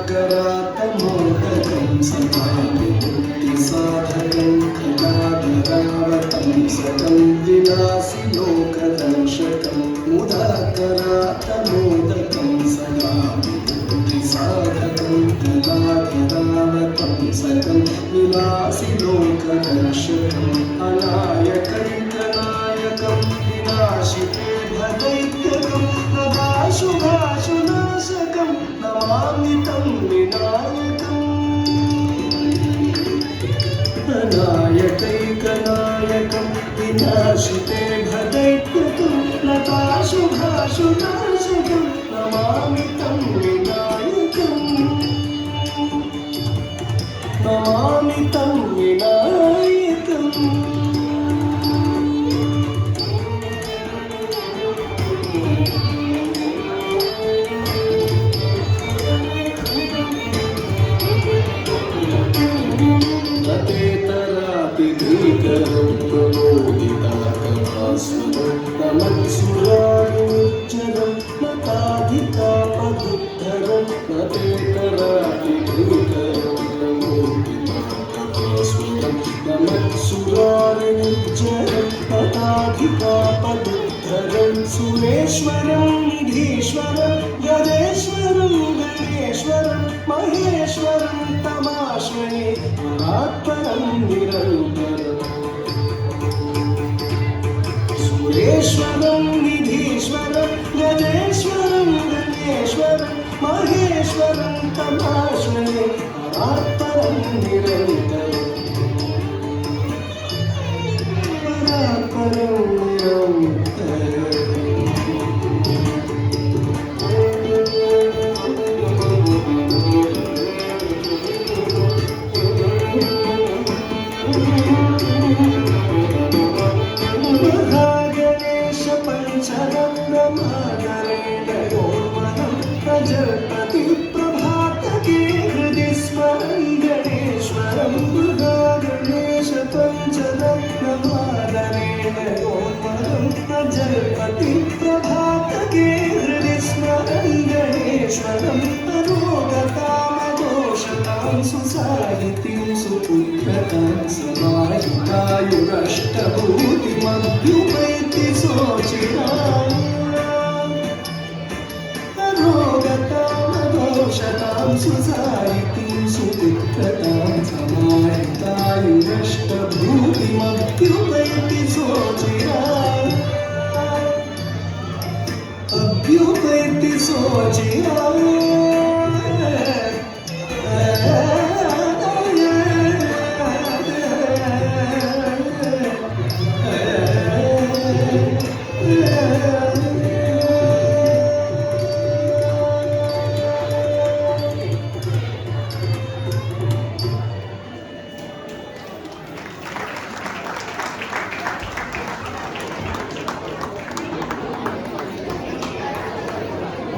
करातमोदकं सदा विमुक्तिसाधकं खगाधरावतं सकं विलासि लोकदर्शकं मुदा करातमोदकं सदा विमुक्तिसाधकं खगाधरावतं सकं विलासि लोकदर्शकम् अनायकैकनायकं विनाशिते भदैत्यकं नदाशुभाशुनाशकं नमामि तं विनायकम् अनायकैकनायकं विनाशिते भदैत्यकं नदाशुभाशुनाशकं नमामि तं विनायकम् नमामि तं विनायकम् भीकरं प्रबोधितातमास्वरं नमत्सुराणिमुच्चरं नताधिकापदुद्धरं न ते कराति भीकरं प्रबोधितातमास्वरं नमत्सुराणिमुच्चरं नताधिकापदुद्धरं सुरेश्वरं निधीश्वरं गणेश्वरं गणेश्वरं महेश्वरं तमाश्रये परात्परं निरन्तरम् सुरेश्वरं निधीश्वरं गणेश्वरं गणेश्वरं महेश्वरं तमाश्रये परात्परं निरन्तरम् परात्परं निरन्तरम् जगति प्रभातके हृदि स्मरं गणेश्वरं गणेश पञ्चरत्नमादरेण गोन्मदं जगति प्रभातके हृदि स्मरं गणेश्वरं रोगकामदोषतां सुसाहितीं सुपुत्रतां समाहितायुरष्टभूतिमभ्युपैति सोचिराम् रोगतां सुसा